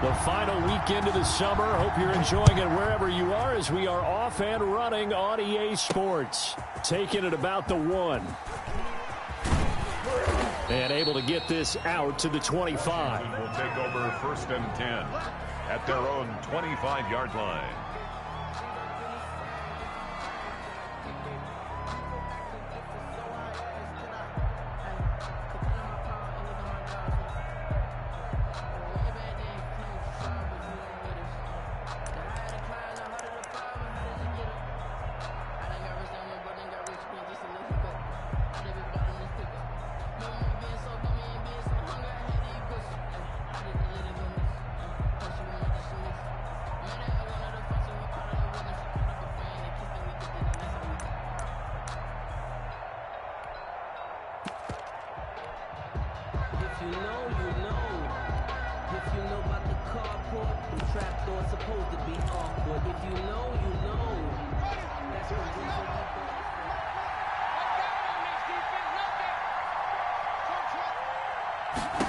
The final weekend of the summer. Hope you're enjoying it wherever you are as we are off and running on EA Sports. Taking it about the 1. And able to get this out to the 25. Will take over 1st and 10 at their own 25-yard line.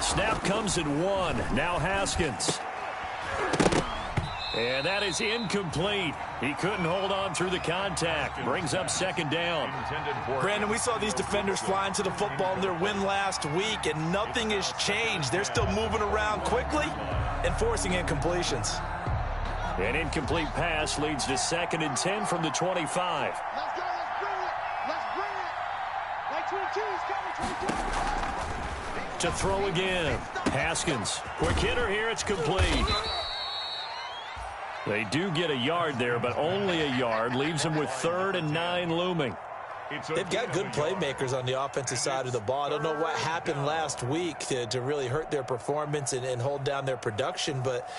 Snap comes in 1. Now Haskins. And that is incomplete. He couldn't hold on through the contact. Brings up 2nd down. Brandon, we saw these defenders fly into the football in their win last week, and nothing has changed. They're still moving around quickly and forcing incompletions. An incomplete pass leads to 2nd and 10 from the 25. Let's go. Let's bring it. Like 22's coming. 22. To throw again. Haskins. Quick hitter here. It's complete. They do get a yard there, but only a yard. Leaves them with 3rd and 9 looming. They've got good playmakers on the offensive side of the ball. I don't know what happened last week to really hurt their performance and hold down their production, but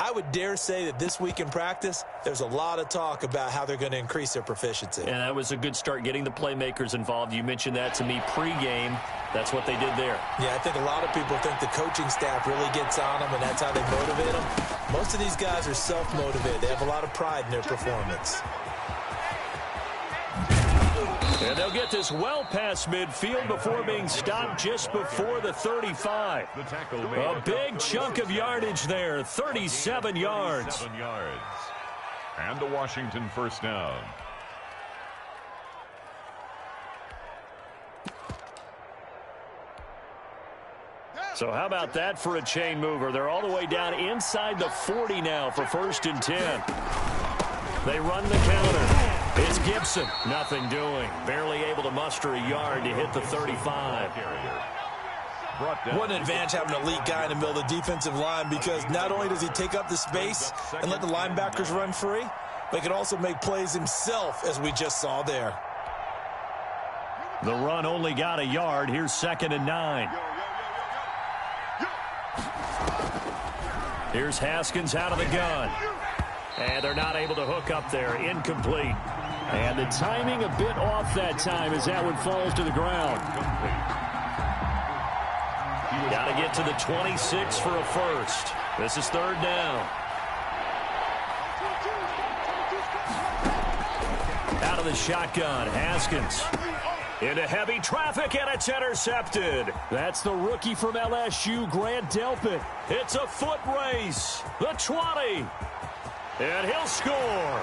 I would dare say that this week in practice, there's a lot of talk about how they're going to increase their proficiency. And that was a good start getting the playmakers involved. You mentioned that to me pregame. That's what they did there. Yeah, I think a lot of people think the coaching staff really gets on them, and that's how they motivate them. Most of these guys are self-motivated. They have a lot of pride in their performance. And they'll get this well past midfield before being stopped just before the 35. A big chunk of yardage there, 37 yards. And a Washington 1st down. So how about that for a chain mover? They're all the way down inside the 40 now for 1st and 10. They run the counter. It's Gibson. Nothing doing. Barely able to muster a yard to hit the 35. What an advantage having an elite guy in the middle of the defensive line, because not only does he take up the space and let the linebackers run free, but he can also make plays himself, as we just saw there. The run only got a yard. Here's 2nd and 9. Here's Haskins out of the gun. And they're not able to hook up there. Incomplete. And the timing a bit off that time as that one falls to the ground. Got to get to the 26 for a first. This is 3rd down. Out of the shotgun, Haskins. Into heavy traffic, and it's intercepted. That's the rookie from LSU, Grant Delpit. It's a foot race. The 20. And he'll score.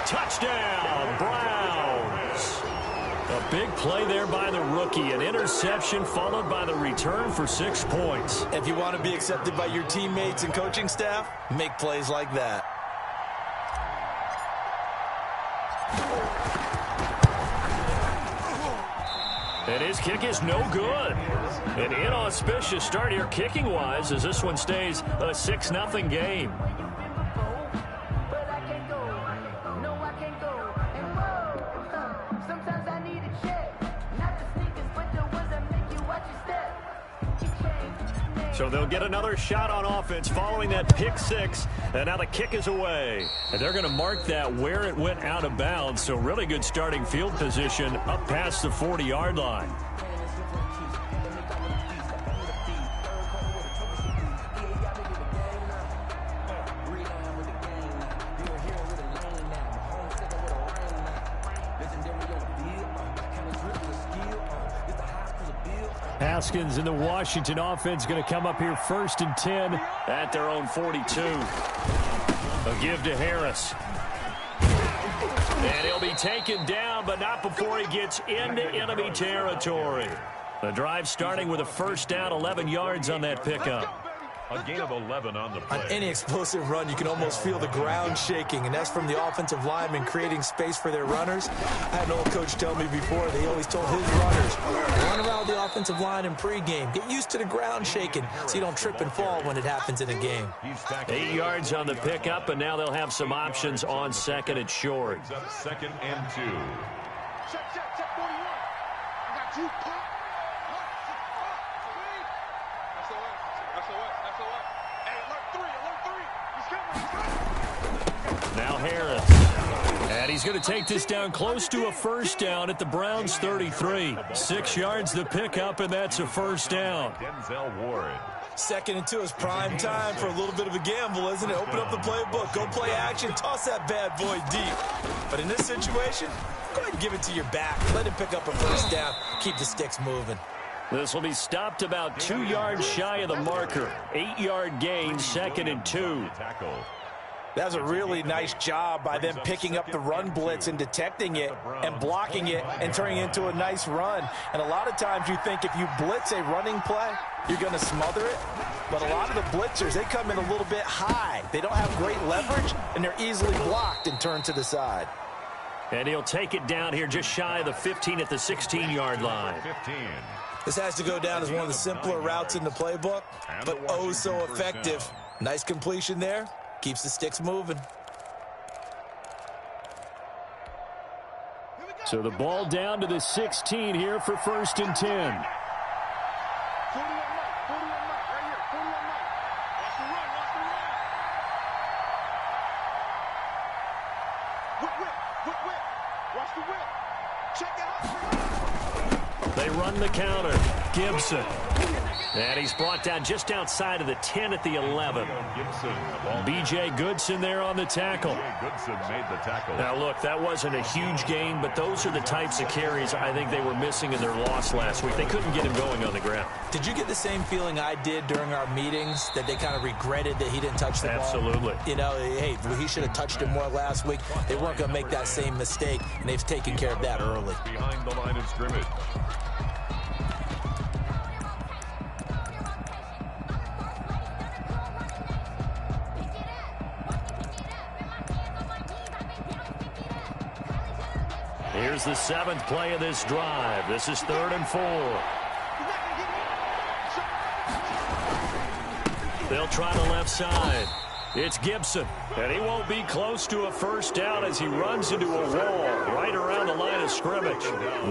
Touchdown, Browns. A big play there by the rookie. An interception followed by the return for 6 points. If you want to be accepted by your teammates and coaching staff, make plays like that. And his kick is no good. An inauspicious start here kicking-wise as this one stays a 6-0 game. So they'll get another shot on offense following that pick 6. And now the kick is away. And they're going to mark that where it went out of bounds. So really good starting field position up past the 40-yard line. Haskins and the Washington offense going to come up here 1st and 10 at their own 42. A give to Harris. And he'll be taken down, but not before he gets into enemy territory. The drive starting with a 1st down, 11 yards on that pickup. A gain of 11 on the play. On any explosive run, you can almost feel the ground shaking, and that's from the offensive linemen creating space for their runners. I had an old coach tell me before, they always told his runners, run around the offensive line in pregame. Get used to the ground shaking so you don't trip and fall when it happens in a game. 8 yards on the pickup, and now they'll have some options on 2nd and short. 2nd and 2. Check 41. I got you. Now Harris. And he's going to take this down close to a 1st down at the Browns' 33. 6 yards the pickup, and that's a 1st down. Denzel Ward. 2nd and 2 is prime time for a little bit of a gamble, isn't it? Open up the playbook, go play action, toss that bad boy deep. But in this situation, go ahead and give it to your back. Let him pick up a 1st down. Keep the sticks moving. This will be stopped about 2 yards shy of the marker. 8-yard gain, 2nd and 2. That was a really nice job by them picking up the run blitz and detecting it and blocking it and turning it into a nice run. And a lot of times you think if you blitz a running play, you're going to smother it. But a lot of the blitzers, they come in a little bit high. They don't have great leverage, and they're easily blocked and turned to the side. And he'll take it down here just shy of the 15 at the 16-yard line. 15. This has to go down as one of the simpler routes in the playbook, but oh so effective. Nice completion there. Keeps the sticks moving. So the ball down to the 16 here for 1st and 10. 41 right here. 41 right. Watch the run. Whip. Watch the whip. Check it out. They run the counter. Gibson. And he's brought down just outside of the 10 at the 11. B.J. Goodson there on the tackle. Goodson made the tackle. Now, look, that wasn't a huge gain, but those are the types of carries I think they were missing in their loss last week. They couldn't get him going on the ground. Did you get the same feeling I did during our meetings, that they kind of regretted that he didn't touch the ball? Absolutely. You know, hey, he should have touched it more last week. They weren't going to make that same mistake, and they've taken care of that early. Behind the line of scrimmage. Here's the 7th play of this drive. This is 3rd and 4. They'll try the left side. It's Gibson, and he won't be close to a 1st down as he runs into a wall right around the line of scrimmage.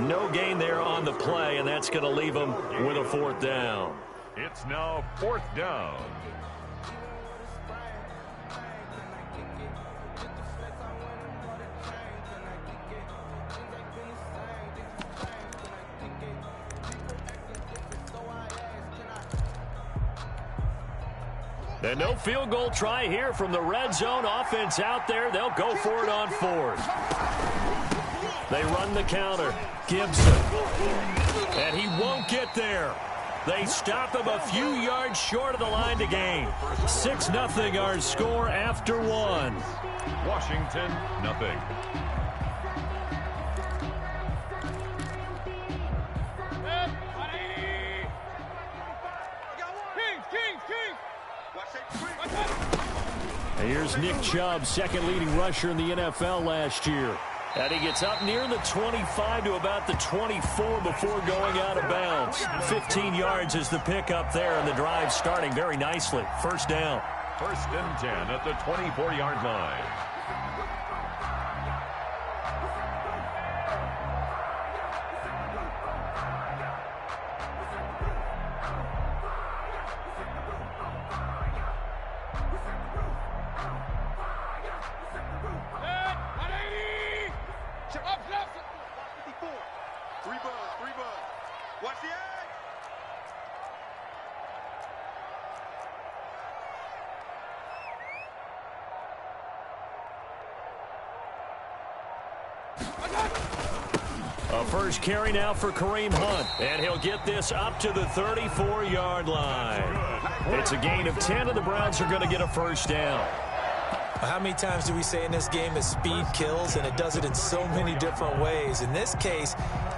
No gain there on the play, and that's going to leave him with a 4th down. It's now 4th down. And no field goal try here from the red zone offense out there. They'll go for it on 4th. They run the counter. Gibson. And he won't get there. They stop him a few yards short of the line to gain. 6-0 our score after 1. Washington, nothing. Here's Nick Chubb, 2nd leading rusher in the NFL last year. And he gets up near the 25 to about the 24 before going out of bounds. 15 yards is the pickup there, and the drive starting very nicely. 1st down. 1st and 10 at the 24-yard line. Watch the edge. A first carry now for Kareem Hunt, and he'll get this up to the 34-yard line. It's a gain of 10, and the Browns are going to get a first down. How many times do we say in this game that speed kills, and it does it in so many different ways? In this case,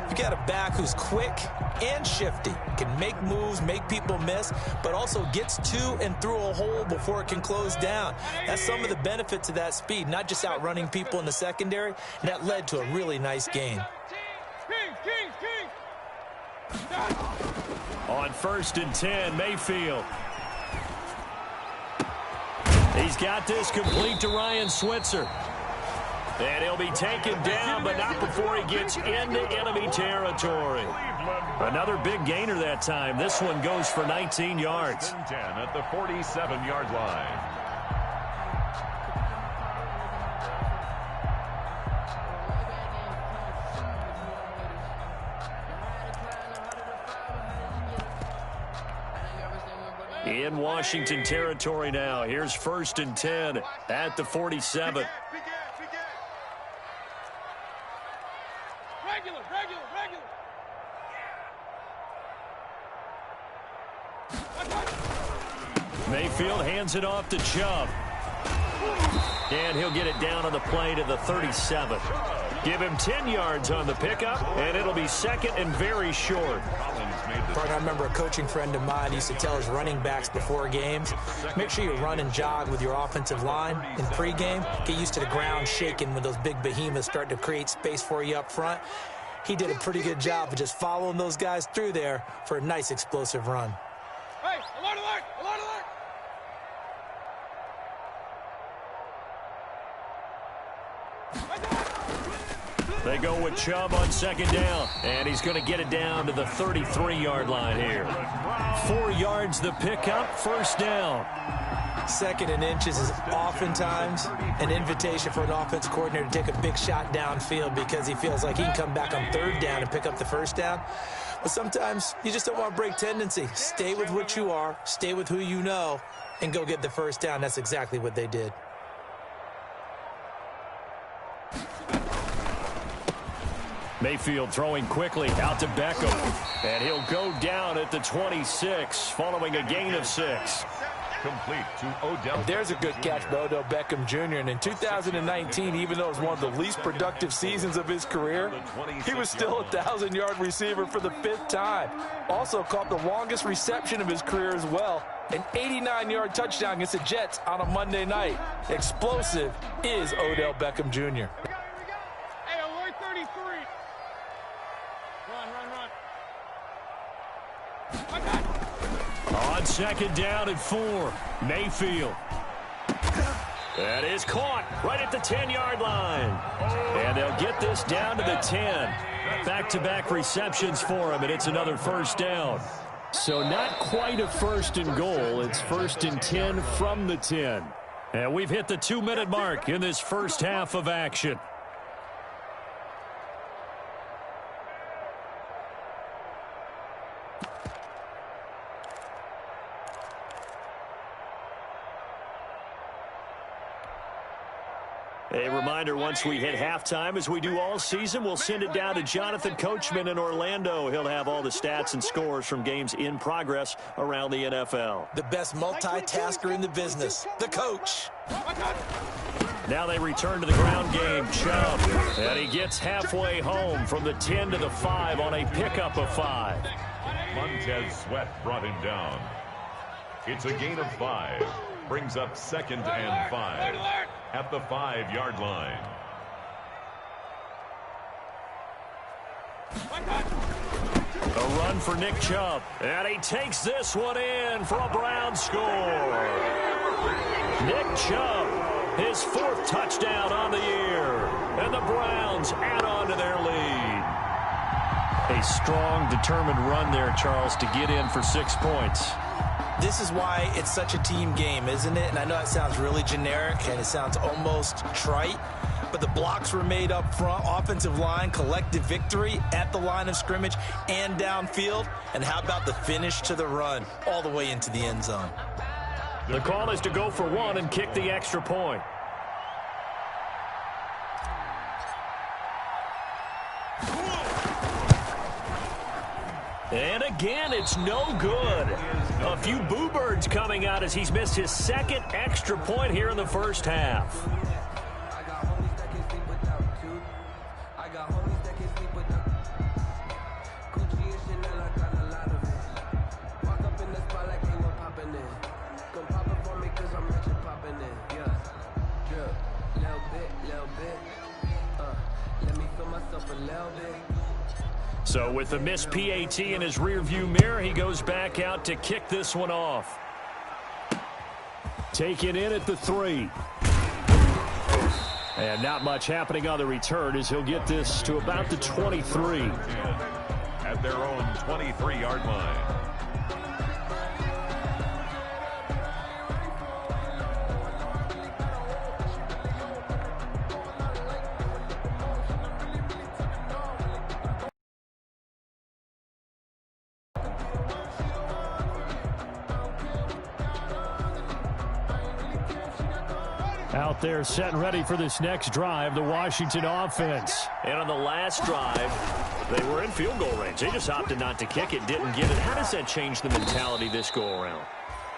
you got a back who's quick and shifty, can make moves, make people miss, but also gets to and through a hole before it can close down. That's some of the benefits of that speed, not just outrunning people in the secondary, and that led to a really nice gain. On 1st and 10, Mayfield. He's got this complete to Ryan Switzer. And he'll be taken down, but not before he gets into enemy territory. Another big gainer that time. This one goes for 19 yards. 10 at the 47-yard line. In Washington territory now. Here's 1st and 10 at the 47. Mayfield hands it off to Chubb. And he'll get it down on the play to the 37. Give him 10 yards on the pickup, and it'll be 2nd and very short. I remember a coaching friend of mine used to tell his running backs before games, make sure you run and jog with your offensive line in pregame. Get used to the ground shaking when those big behemoths start to create space for you up front. He did a pretty good job of just following those guys through there for a nice explosive run. Hey, alert, alert, alert, alert! They go with Chubb on 2nd down, and he's going to get it down to the 33-yard line here. 4 yards the pickup, 1st down. 2nd and inches is oftentimes an invitation for an offense coordinator to take a big shot downfield because he feels like he can come back on 3rd down and pick up the 1st down. But sometimes you just don't want to break tendency. Stay with what you are, stay with who you know, and go get the 1st down. That's exactly what they did. Mayfield throwing quickly out to Beckham. And he'll go down at the 26 following a gain of 6. Complete to Odell. There's a good catch by Odell Beckham Jr. And in 2019, even though it was one of the least productive seasons of his career, he was still a 1,000-yard receiver for the 5th time. Also caught the longest reception of his career as well. An 89-yard touchdown against the Jets on a Monday night. Explosive is Odell Beckham Jr. Hey, alert 33. Run. On 2nd down and 4, Mayfield. That is caught right at the 10-yard line. And they'll get this down to the 10. Back-to-back receptions for him, and it's another 1st down. So not quite a 1st and goal. It's 1st and 10 from the 10. And we've hit the 2-minute mark in this first half of action. A reminder, once we hit halftime, as we do all season, we'll send it down to Jonathan Coachman in Orlando. He'll have all the stats and scores from games in progress around the NFL. The best multitasker in the business, the coach. Now they return to the ground game. Chubb, and he gets halfway home from the 10 to the 5 on a pickup of 5. Montez Sweat brought him down. It's a gain of 5. Brings up 2nd and 5 at the 5-yard line. A run for Nick Chubb, and he takes this one in for a Brown score. Nick Chubb, his 4th touchdown on the year, and the Browns add on to their lead. A strong, determined run there, Charles, to get in for 6 points. This is why it's such a team game, isn't it? And I know it sounds really generic and it sounds almost trite, but the blocks were made up front, offensive line, collective victory at the line of scrimmage and downfield. And how about the finish to the run all the way into the end zone? The call is to go for 1 and kick the extra point. And again, it's no good. A few boo birds coming out as he's missed his second extra point here in the first half. So with the missed PAT in his rearview mirror, he goes back out to kick this one off. Take it in at the 3. And not much happening on the return as he'll get this to about the 23. At their own 23-yard line. Out there set and ready for this next drive, the Washington offense. And on the last drive, they were in field goal range. They just opted not to kick it, didn't get it. How does that change the mentality this go around?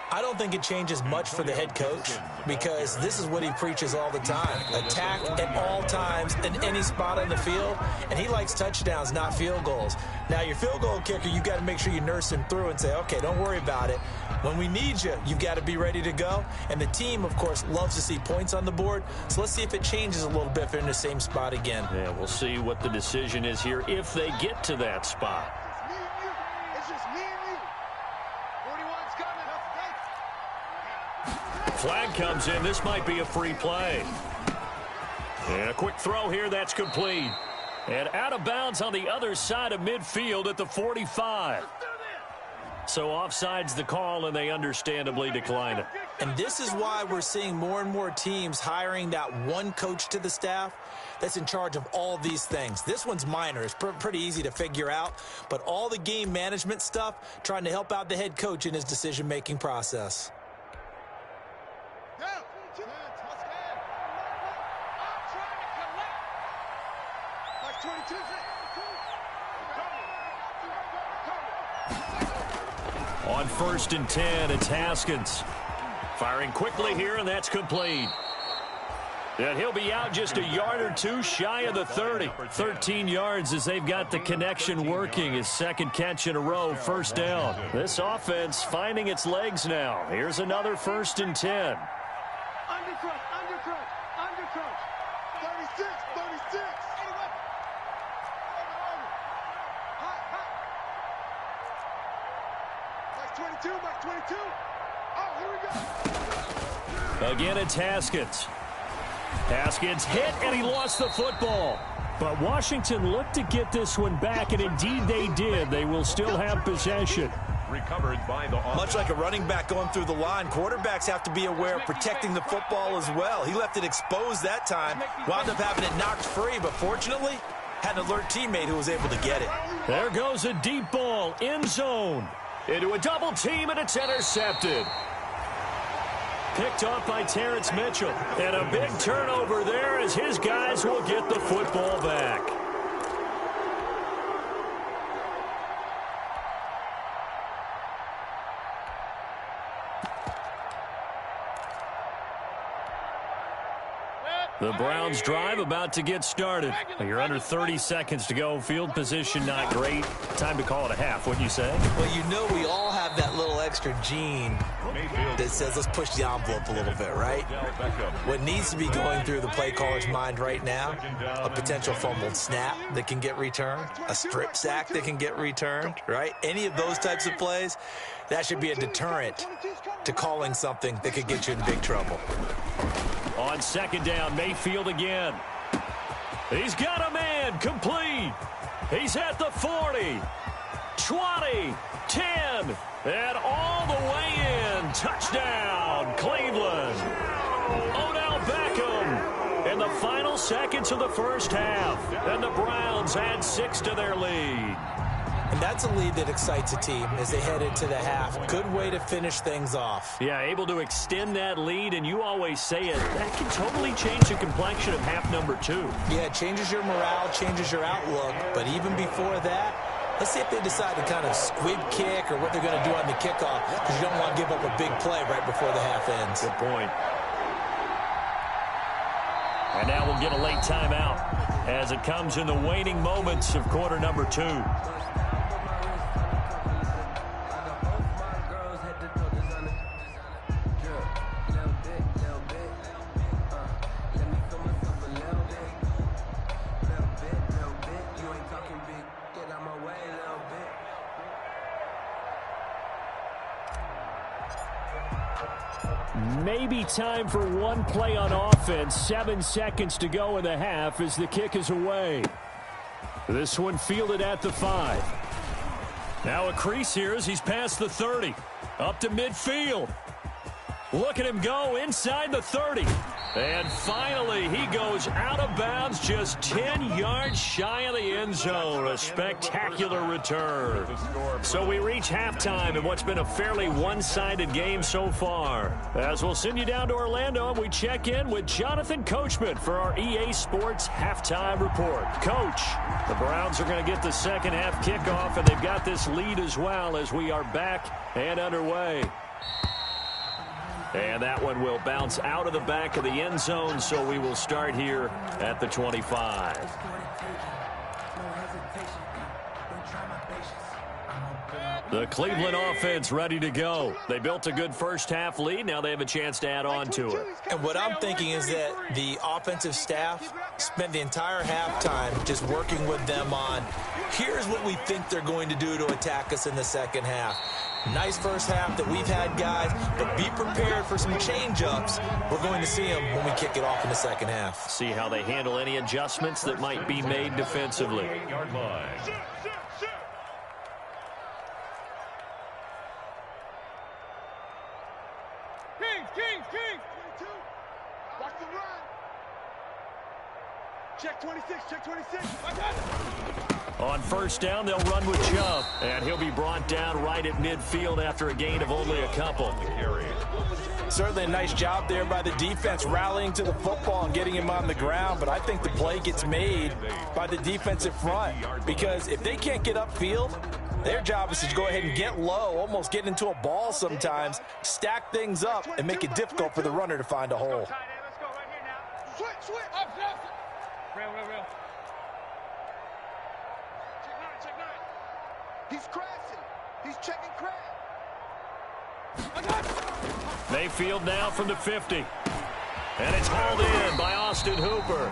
I don't think it changes much for the head coach because this is what he preaches all the time. Attack at all times in any spot on the field, and he likes touchdowns, not field goals. Now, your field goal kicker, you've got to make sure you nurse him through and say, okay, don't worry about it. When we need you, you've got to be ready to go. And the team, of course, loves to see points on the board. So let's see if it changes a little bit if they're in the same spot again. Yeah, we'll see what the decision is here if they get to that spot. It's just me and you. 41's coming. Flag comes in. This might be a free play. And a quick throw here. That's complete. And out of bounds on the other side of midfield at the 45. So offside's the call, and they understandably decline it. And this is why we're seeing more and more teams hiring that one coach to the staff that's in charge of all these things. This one's minor. It's pretty easy to figure out. But all the game management stuff, trying to help out the head coach in his decision-making process. On 1st and 10, it's Haskins. Firing quickly here, and that's complete. And he'll be out just a yard or two shy of the 30. 13 yards as they've got the connection working. His second catch in a row, first down. This offense finding its legs now. Here's another 1st and 10. Undercrunch. 36. Hot. 22. Oh, here we go. Again, it's Haskins. Haskins hit, and he lost the football. But Washington looked to get this one back, and indeed they did. They will still have possession. Recovered by the offense. Much like a running back going through the line, quarterbacks have to be aware of protecting the football as well. He left it exposed that time, wound up having it knocked free, but fortunately, had an alert teammate who was able to get it. There goes a deep ball, end zone. Into a double team, and it's intercepted. Picked off by Terrence Mitchell. And a big turnover there as his guys will get the football back. The Browns drive about to get started. You're under 30 seconds to go. Field position not great. Time to call it a half, wouldn't you say? Well, you know we all have that little extra gene that says let's push the envelope a little bit, right? What needs to be going through the play caller's mind right now, a potential fumbled snap that can get returned, a strip sack that can get returned, right? Any of those types of plays, that should be a deterrent to calling something that could get you in big trouble. On 2nd down, Mayfield again. He's got a man, complete. He's at the 40, 20, 10, and all the way in. Touchdown, Cleveland. Odell Beckham in the final seconds of the first half. And the Browns add 6 to their lead. And that's a lead that excites a team as they head into the half. Good way to finish things off. Yeah, able to extend that lead, and you always say it, that can totally change the complexion of half number 2. Yeah, it changes your morale, changes your outlook, but even before that, Let's see if they decide to kind of squib kick or what they're going to do on the kickoff, because you don't want to give up a big play right before the half ends. Good point. And now we'll get a late timeout as it comes in the waning moments of quarter number 2. Maybe time for one play on offense. 7 seconds to go in the half as the kick is away. This one fielded at the 5. Now a crease here as he's past the 30. Up to midfield. Look at him go inside the 30. And finally, he goes out of bounds just 10 yards shy of the end zone. A spectacular return. So we reach halftime in what's been a fairly one-sided game so far. As we'll send you down to Orlando, and we check in with Jonathan Coachman for our EA Sports Halftime Report. Coach, the Browns are going to get the second half kickoff, and they've got this lead as well as we are back and underway. And that one will bounce out of the back of the end zone, so we will start here at the 25. The Cleveland offense ready to go. They built a good first half lead. Now they have a chance to add on to it. And what I'm thinking is that the offensive staff spent the entire halftime just working with them on, here's what we think they're going to do to attack us in the second half. Nice first half that we've had, guys, but be prepared for some change-ups. We're going to see them when we kick it off in the second half. See how they handle any adjustments that might be made defensively. 8-yard line. Kings. 22. Watch the run. Check 26, check 26. On first down, they'll run with Chubb, and he'll be brought down right at midfield after a gain of only a couple. Certainly a nice job there by the defense rallying to the football and getting him on the ground, but I think the play gets made by the defensive front, because if they can't get upfield, their job is to go ahead and get low, almost get into a ball sometimes, stack things up, and make it difficult for the runner to find a hole. Let's go right here now. Switch. Up. Real. Check 9. He's crashing. He's checking crash. Mayfield now from the 50. And it's hauled in by Austin Hooper.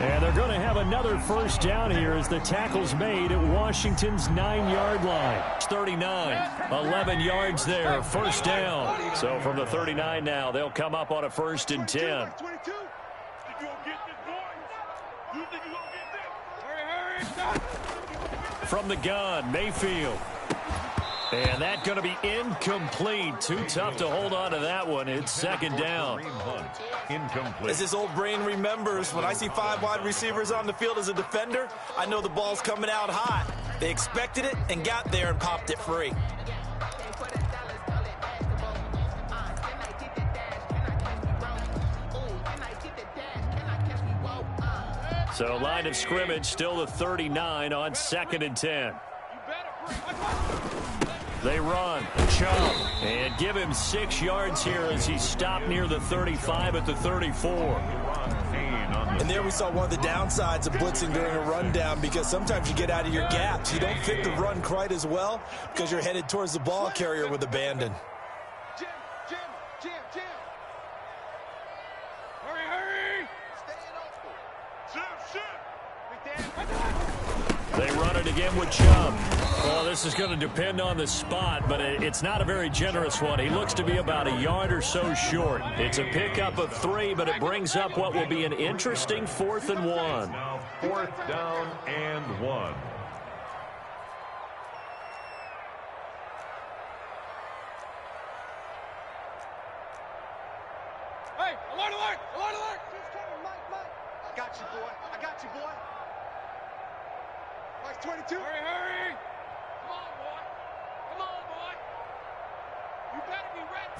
And they're going to have another first down here as the tackle's made at Washington's 9-yard line. It's 39. 11 yards there, first down. So from the 39 now, they'll come up on a 1st and 10. 22. From the gun, Mayfield. And that's going to be incomplete. Too tough to hold on to that one. It's second down. Incomplete. As this old brain remembers, when I see 5 wide receivers on the field as a defender, I know the ball's coming out hot. They expected it and got there and popped it free. So line of scrimmage still the 39 on 2nd and 10. They run, Chubb, and give him 6 yards here as he stopped near the 35 at the 34. And there we saw one of the downsides of blitzing during a rundown, because sometimes you get out of your gaps. You don't fit the run quite as well because you're headed towards the ball carrier with abandon. Jim. Hurry. Stay in open. They run it again with Chubb. Well, this is going to depend on the spot, but it's not a very generous one. He looks to be about a yard or so short. It's a pickup of 3, but it brings up what will be an interesting 4th and 1. Now 4th down and 1. Hey, alert! Mike. I got you, boy. Mike's 22. Hurry. Come on, boy. You better be ready.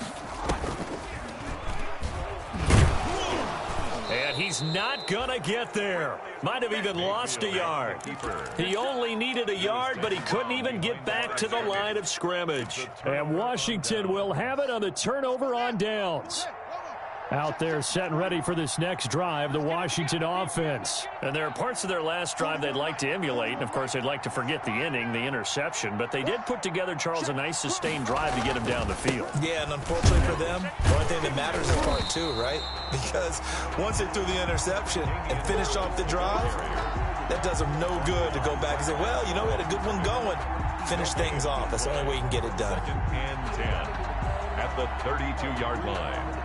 And And he's not going to get there. Might have even lost a yard. He only needed a yard, but he couldn't even get back to the line of scrimmage. And Washington will have it on the turnover on downs. Out there set and ready for this next drive, the Washington offense. And there are parts of their last drive they'd like to emulate. And, of course, they'd like to forget the inning, the interception. But they did put together, Charles, a nice sustained drive to get him down the field. Yeah, and unfortunately for them, the only thing that matters is part two, right? Because once they threw the interception and finished off the drive, that does them no good to go back and say, well, you know, we had a good one going. Finish things off. That's the only way you can get it done. 2nd and 10 at the 32-yard line.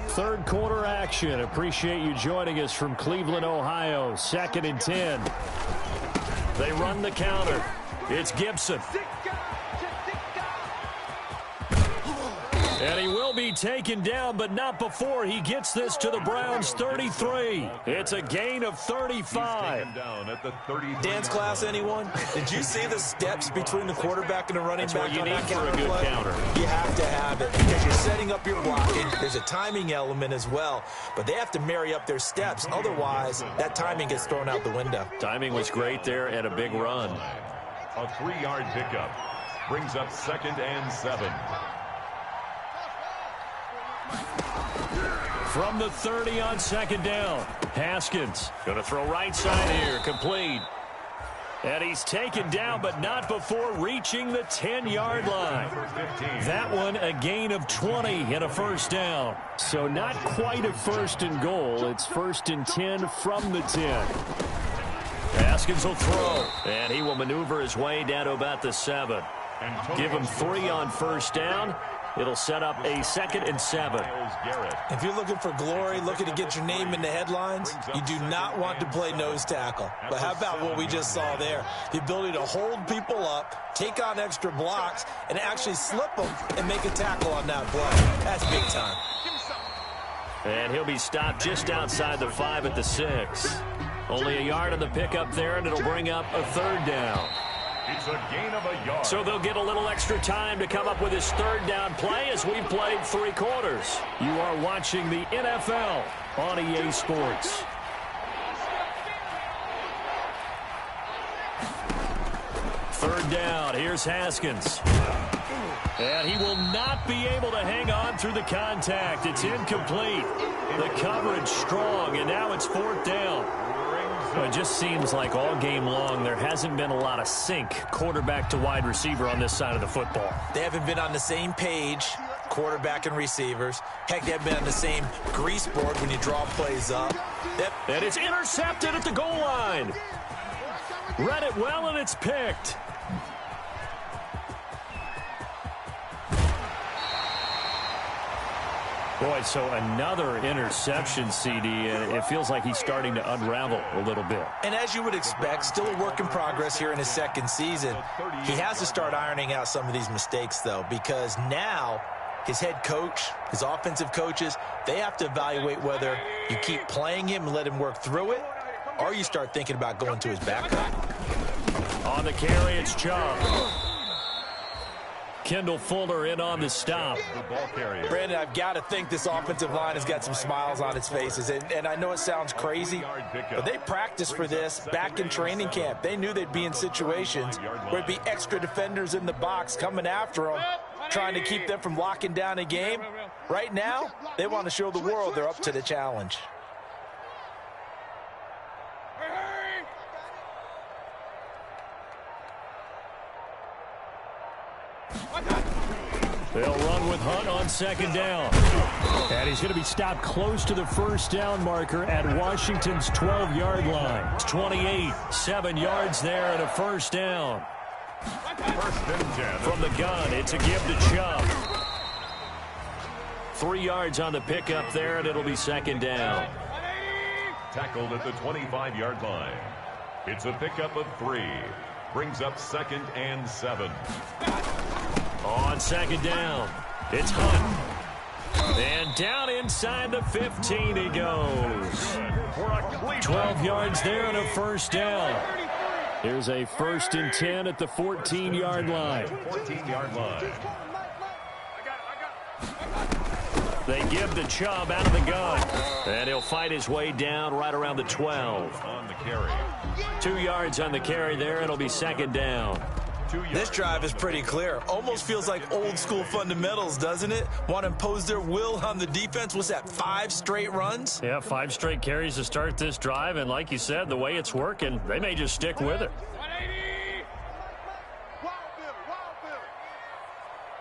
Third quarter action. Appreciate you joining us from Cleveland, Ohio. 2nd and 10. They run the counter. It's Gibson. And he will be taken down, but not before he gets this to the Browns' 33. It's a gain of 35. Down at the 33. Dance class, anyone? Did you see the steps between the quarterback and the running back on that counter play? That's what you need for a good counter. You have to have it because you're setting up your blocking. There's a timing element as well, but they have to marry up their steps. Otherwise, that timing gets thrown out the window. Timing was great there and a big run. A 3-yard pickup brings up 2nd and 7. From the 30 on 2nd down, Haskins going to throw right side here, complete. And he's taken down, but not before reaching the 10-yard line. That one a gain of 20 and a first down. So not quite a 1st and goal. It's 1st and 10 from the 10. Haskins will throw, and he will maneuver his way down to about the 7. Give him 3 on 1st down. It'll set up a 2nd and 7. If you're looking for glory, looking to get your name in the headlines, you do not want to play nose tackle. But how about what we just saw there? The ability to hold people up, take on extra blocks, and actually slip them and make a tackle on that play. That's big time. And he'll be stopped just outside the 5 at the 6. Only a yard on the pickup there, and it'll bring up a 3rd down. It's a gain of a yard. So they'll get a little extra time to come up with his 3rd down play as we've played 3 quarters. You are watching the NFL on EA Sports. Third down. Here's Haskins. And he will not be able to hang on through the contact. It's incomplete. The coverage strong, and now it's 4th down. Well, it just seems like all game long there hasn't been a lot of sync quarterback to wide receiver on this side of the football. They haven't been on the same page, quarterback and receivers. Heck, they haven't been on the same grease board when you draw plays up. And it's intercepted at the goal line. Read it well, and it's picked. Boy, so another interception, CD, and it feels like he's starting to unravel a little bit. And as you would expect, still a work in progress here in his 2nd season. He has to start ironing out some of these mistakes, though, because now his head coach, his offensive coaches, they have to evaluate whether you keep playing him and let him work through it, or you start thinking about going to his backup. On the carry, it's Chubb. Kendall Fuller in on the stop. Brandon, I've got to think this offensive line has got some smiles on its faces. And I know it sounds crazy, but they practiced for this back in training camp. They knew they'd be in situations where it'd be extra defenders in the box coming after them, trying to keep them from locking down a game. Right now, they want to show the world they're up to the challenge. They'll run with Hunt on 2nd down. And he's going to be stopped close to the 1st down marker at Washington's 12-yard line. It's 28, 7 yards there and a 1st down. 1st and 10. From the gun, it's a give to Chubb. 3 yards on the pickup there, and it'll be 2nd down. Tackled at the 25-yard line. It's a pickup of 3. Brings up 2nd and 7. On 2nd down, it's Hunt. And down inside the 15 he goes. 12 yards there and a 1st down. Here's a 1st and 10 at the 14-yard line. 14-yard line. They give the Chubb out of the gun. And he'll fight his way down right around the 12. On the carry. 2 yards on the carry there. It'll be 2nd down. This drive is pretty clear. Almost feels like old school fundamentals, doesn't it? Want to impose their will on the defense. Was that 5 straight runs? Yeah, 5 straight carries to start this drive. And like you said, the way it's working, they may just stick with it. 180. Wild Bill.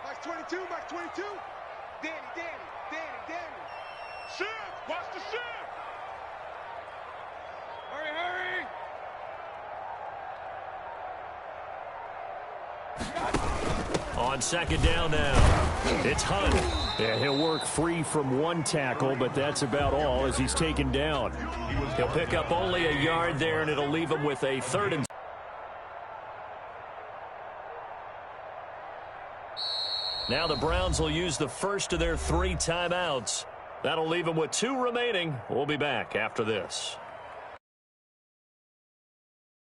Max 22, Max 22. Danny. Shift, watch the shift. Hurry. On 2nd down now, it's Hunt. Yeah, he'll work free from 1 tackle, but that's about all as he's taken down. He'll pick up only a yard there, and it'll leave him with a 3rd and... Now the Browns will use the first of their 3 timeouts. That'll leave them with 2 remaining. We'll be back after this.